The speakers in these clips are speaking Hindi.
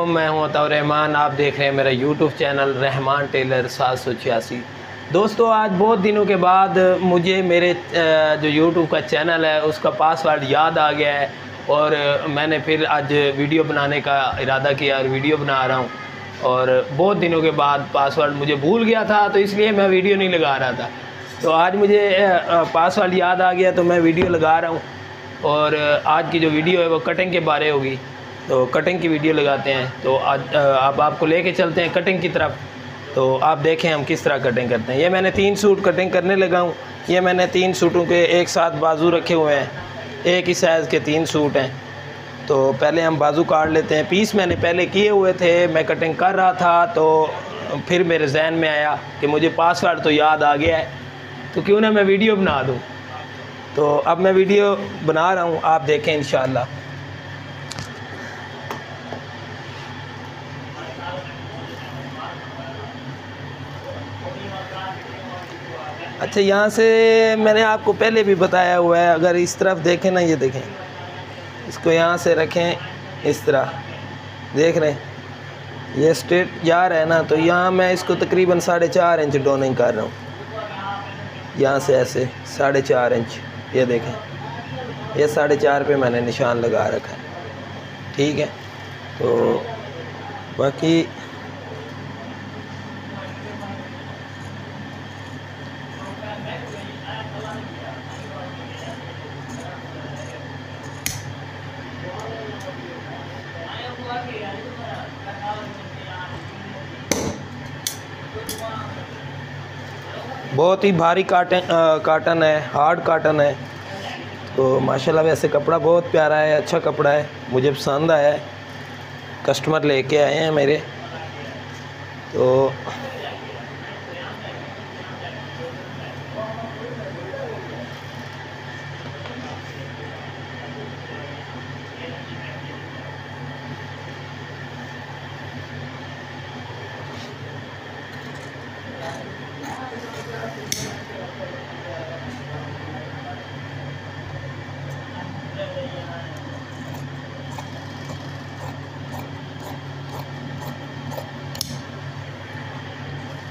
वालेकुम, मैं हूं अताउर रहमान। आप देख रहे हैं मेरा यूट्यूब चैनल रहमान टेलर 786। दोस्तों, आज बहुत दिनों के बाद मुझे मेरे जो यूट्यूब का चैनल है उसका पासवर्ड याद आ गया है और मैंने फिर आज वीडियो बनाने का इरादा किया और वीडियो बना रहा हूं। और बहुत दिनों के बाद पासवर्ड मुझे भूल गया था, तो इसलिए मैं वीडियो नहीं लगा रहा था। तो आज मुझे पासवर्ड याद आ गया तो मैं वीडियो लगा रहा हूँ। और आज की जो वीडियो है वो कटिंग के बारे होगी, तो कटिंग की वीडियो लगाते हैं। तो आज अब आपको लेके चलते हैं कटिंग की तरफ। तो आप देखें हम किस तरह कटिंग करते हैं। ये मैंने 3 सूट कटिंग करने लगा हूँ। ये मैंने 3 सूटों के एक साथ बाजू रखे हुए हैं, एक ही साइज़ के 3 सूट हैं। तो पहले हम बाजू काट लेते हैं। पीस मैंने पहले किए हुए थे, मैं कटिंग कर रहा था तो फिर मेरे जहन में आया कि मुझे पासवर्ड तो याद आ गया है, तो क्यों ना मैं वीडियो बना दूँ। तो अब मैं वीडियो बना रहा हूँ, आप देखें इंशाअल्लाह। अच्छा, यहाँ से मैंने आपको पहले भी बताया हुआ है, अगर इस तरफ देखें ना, ये देखें, इसको यहाँ से रखें इस तरह, देख रहे हैं ये स्ट्रेट जा रहा है ना। तो यहाँ मैं इसको तकरीबन 4.5 इंच डोनिंग कर रहा हूँ। यहाँ से ऐसे 4.5 इंच, ये देखें, ये 4.5 पे मैंने निशान लगा रखा है। ठीक है, तो बाकी बहुत ही भारी काटन है, हार्ड काटन है। तो माशाल्लाह वैसे कपड़ा बहुत प्यारा है, अच्छा कपड़ा है, मुझे पसंद आया है। कस्टमर लेके आए हैं मेरे। तो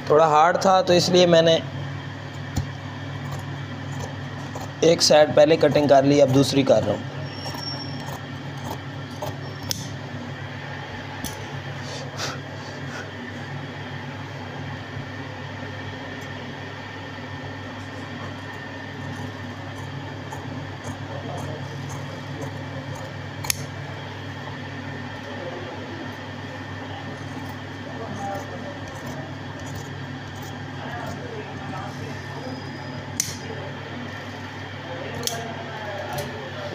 थोड़ा हार्ड था तो इसलिए मैंने एक साइड पहले कटिंग कर ली, अब दूसरी कर रहा हूँ।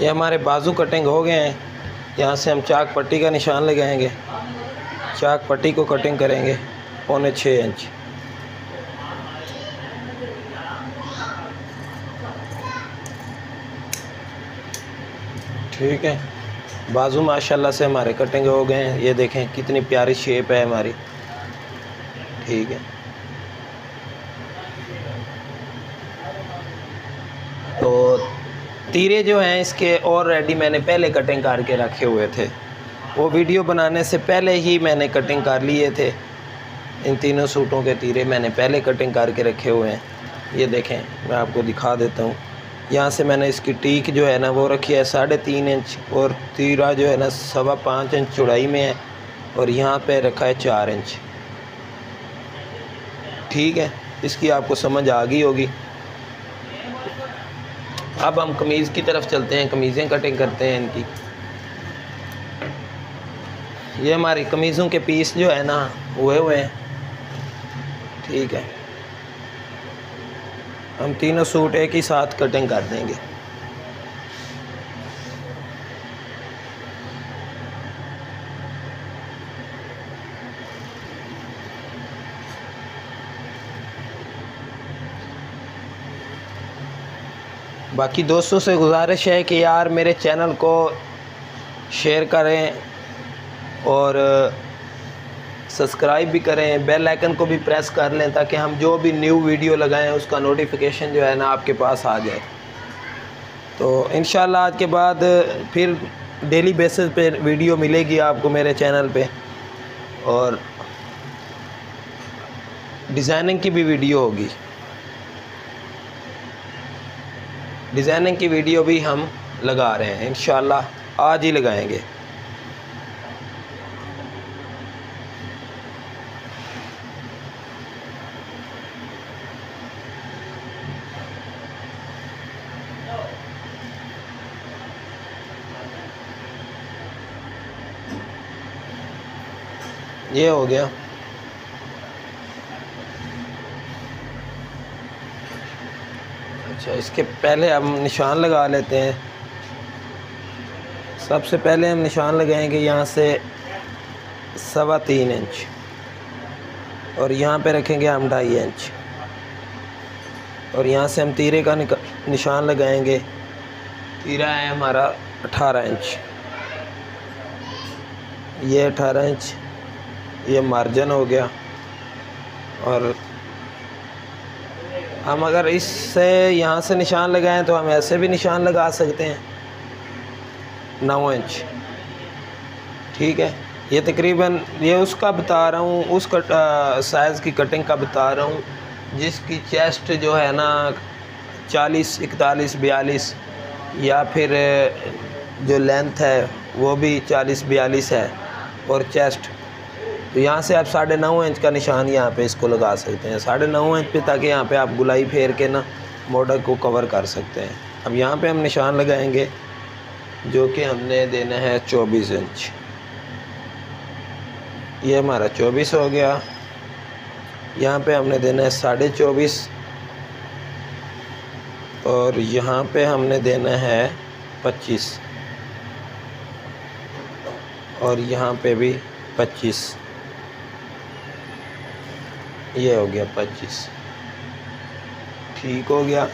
ये हमारे बाजू कटिंग हो गए हैं। यहाँ से हम चाक पट्टी का निशान लगाएंगे, चाक पट्टी को कटिंग करेंगे 6.25 इंच। ठीक है, बाजू माशाल्लाह से हमारे कटिंग हो गए हैं। ये देखें कितनी प्यारी शेप है हमारी। ठीक है, तो तीरे जो हैं इसके ऑलरेडी मैंने पहले कटिंग करके रखे हुए थे। वो वीडियो बनाने से पहले ही मैंने कटिंग कर लिए थे। इन तीनों सूटों के तीरे मैंने पहले कटिंग करके रखे हुए हैं। ये देखें, मैं आपको दिखा देता हूँ। यहाँ से मैंने इसकी टीक जो है ना वो रखी है 3.5 इंच, और तीरा जो है ना 5.25 इंच चौड़ाई में है, और यहाँ पे रखा है 4 इंच। ठीक है, इसकी आपको समझ आ गई होगी। अब हम कमीज़ की तरफ चलते हैं, कमीज़ें कटिंग करते हैं इनकी। ये हमारी कमीज़ों के पीस जो है ना हुए हैं। ठीक है, हम तीनों सूट एक ही साथ कटिंग कर देंगे। बाकी दोस्तों से गुजारिश है कि यार मेरे चैनल को शेयर करें और सब्सक्राइब भी करें, बेल आइकन को भी प्रेस कर लें, ताकि हम जो भी न्यू वीडियो लगाएं उसका नोटिफिकेशन जो है ना आपके पास आ जाए। तो इंशाल्लाह आज के बाद फिर डेली बेसिस पे वीडियो मिलेगी आपको मेरे चैनल पे। और डिज़ाइनिंग की भी वीडियो होगी। डिज़ाइनिंग की वीडियो भी हम लगा रहे हैं, इंशाल्लाह आज ही लगाएंगे। ये हो गया। अच्छा, इसके पहले हम निशान लगा लेते हैं। सबसे पहले हम निशान लगाएंगे यहाँ से 3.25 इंच और यहाँ पे रखेंगे हम 2.5 इंच और यहाँ से हम तीरे का निशान लगाएंगे। तीरा है हमारा 18 इंच, ये 18 इंच, ये मार्जिन हो गया। और हम अगर इससे यहाँ से निशान लगाएं तो हम ऐसे भी निशान लगा सकते हैं 9 इंच। ठीक है, ये तकरीबन ये उसका बता रहा हूँ, उस साइज़ की कटिंग का बता रहा हूँ जिसकी चेस्ट जो है ना 40, 41, 42 या फिर जो लेंथ है वो भी 40, 42 है और चेस्ट। तो यहाँ से आप 9.5 इंच का निशान यहाँ पे इसको लगा सकते हैं, 9.5 इंच पे, ताकि यहाँ पे आप गुलाई फेर के ना मॉडल को कवर कर सकते हैं। अब यहाँ पे हम निशान लगाएंगे जो कि हमने देना है 24 इंच। ये हमारा 24 हो गया। यहाँ पे हमने देना है 24.5 और यहाँ पे हमने देना है 25 और यहाँ पे भी 25। ये हो गया 25। ठीक हो गया।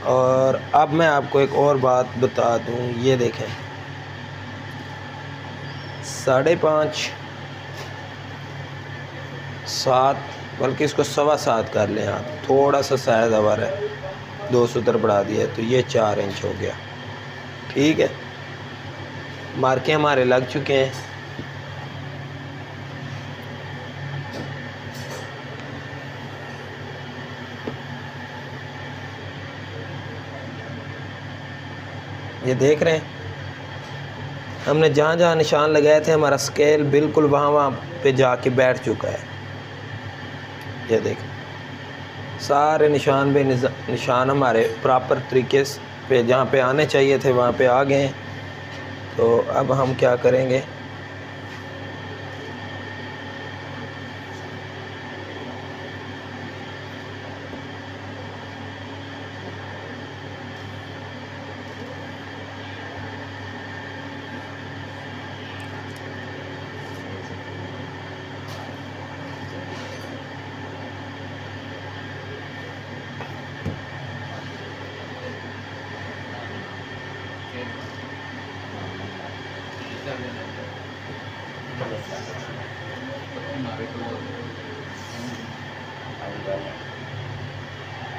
और अब मैं आपको एक और बात बता दूं, ये देखें 5.5, 7, बल्कि इसको 7.25 कर लें आप, थोड़ा सा साइज हमारा 2 सूत्र बढ़ा दिया तो ये 4 इंच हो गया। ठीक है, मार्के हमारे लग चुके हैं। ये देख रहे हैं, हमने जहाँ जहाँ निशान लगाए थे हमारा स्केल बिल्कुल वहाँ पे जाके बैठ चुका है। ये देख, सारे निशान पे निशान हमारे प्रॉपर तरीके पे जहाँ पे आने चाहिए थे वहाँ पे आ गए। तो अब हम क्या करेंगे,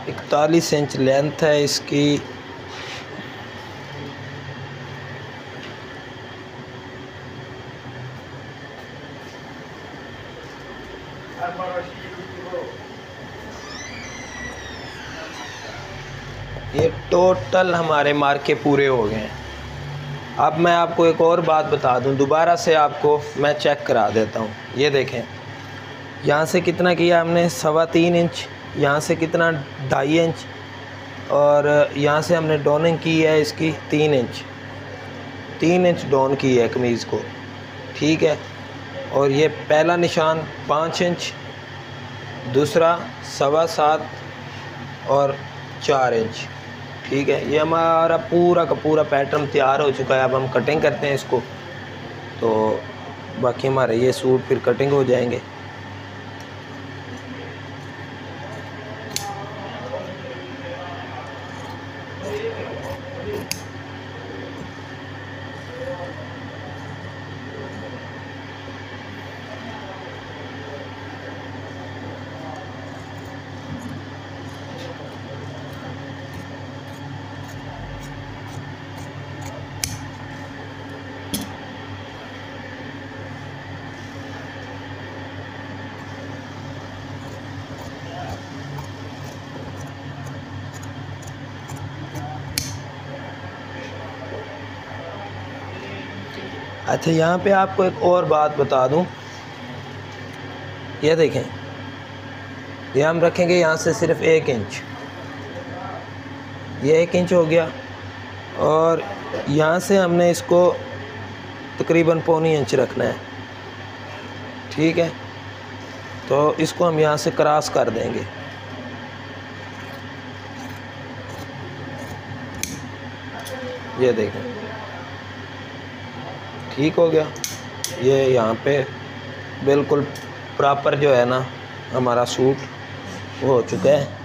तो 41 इंच लेंथ है इसकी। ये टोटल हमारे मार्के पूरे हो गए हैं। अब मैं आपको एक और बात बता दूं, दोबारा से आपको मैं चेक करा देता हूं। ये देखें, यहाँ से कितना किया हमने 3.25 इंच, यहाँ से कितना 2.5 इंच और यहाँ से हमने डोनिंग की है इसकी 3 इंच। 3 इंच डोन की है कमीज़ को। ठीक है, और ये पहला निशान 5 इंच, दूसरा 7.25 और 4 इंच। ठीक है, ये हमारा पूरा का पूरा पैटर्न तैयार हो चुका है। अब हम कटिंग करते हैं इसको, तो बाकी हमारे ये सूट फिर कटिंग हो जाएंगे। अच्छा, यहाँ पे आपको एक और बात बता दूँ, ये देखें, ये हम रखेंगे यहाँ से सिर्फ 1 इंच, ये 1 इंच हो गया, और यहाँ से हमने इसको तकरीबन 1.25 इंच रखना है। ठीक है, तो इसको हम यहाँ से क्रॉस कर देंगे। ये देखें, ठीक हो गया। ये यहाँ पे बिल्कुल प्रॉपर जो है ना हमारा सूट वो हो चुका है।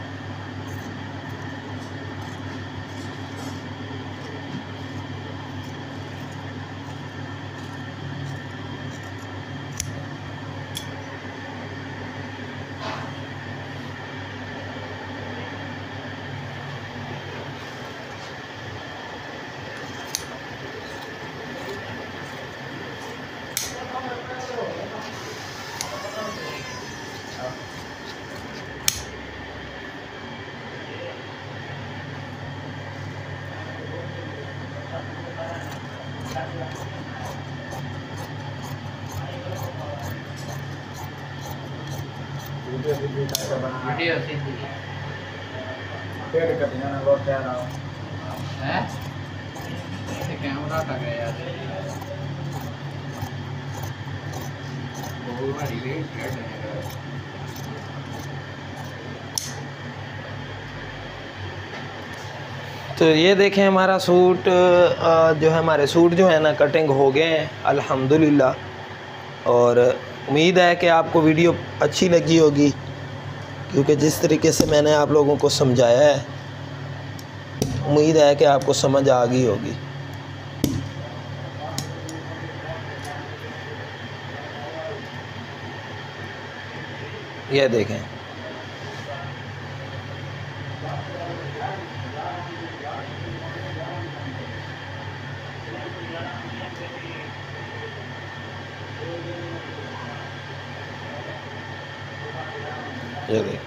वीडियो सीधी पेड़ कटिया ना लोट जाना है, ये कैमरा टक गया यार, बहुत बड़ी वेट है। तो ये देखें, हमारा सूट जो है, हमारे सूट जो है ना कटिंग हो गए हैं अल्हम्दुलिल्लाह। और उम्मीद है कि आपको वीडियो अच्छी लगी होगी, क्योंकि जिस तरीके से मैंने आप लोगों को समझाया है, उम्मीद है कि आपको समझ आ गई होगी। ये देखें, ये देखें,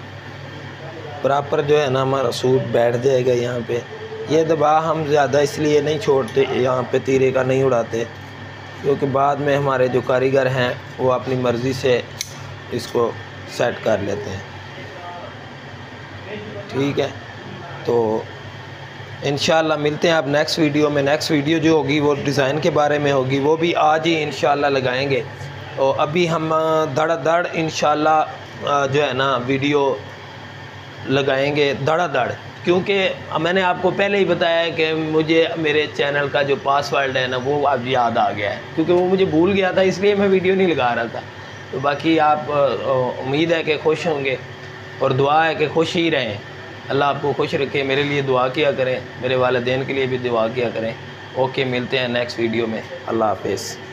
प्रॉपर जो है ना हमारा सूट बैठ जाएगा यहाँ पे। ये दबा हम ज़्यादा इसलिए नहीं छोड़ते, यहाँ पे तीरे का नहीं उड़ाते, क्योंकि बाद में हमारे जो कारीगर हैं वो अपनी मर्ज़ी से इसको सेट कर लेते हैं। ठीक है, तो इंशाल्लाह मिलते हैं आप नेक्स्ट वीडियो में। नेक्स्ट वीडियो जो होगी वो डिज़ाइन के बारे में होगी, वो भी आज ही इंशाल्लाह लगाएंगे। और अभी हम धड़ाधड़ इंशाल्लाह जो है ना वीडियो लगाएंगे धड़ाधड़, क्योंकि मैंने आपको पहले ही बताया है कि मुझे मेरे चैनल का जो पासवर्ड है ना वो अब याद आ गया है, क्योंकि वो मुझे भूल गया था, इसलिए मैं वीडियो नहीं लगा रहा था। तो बाकी आप उम्मीद है कि खुश होंगे, और दुआ है कि खुश ही रहें। अल्लाह आपको खुश रखे। मेरे लिए दुआ किया करें, मेरे वालिदैन के लिए भी दुआ किया करें। ओके, मिलते हैं नेक्स्ट वीडियो में। अल्लाह हाफिज़।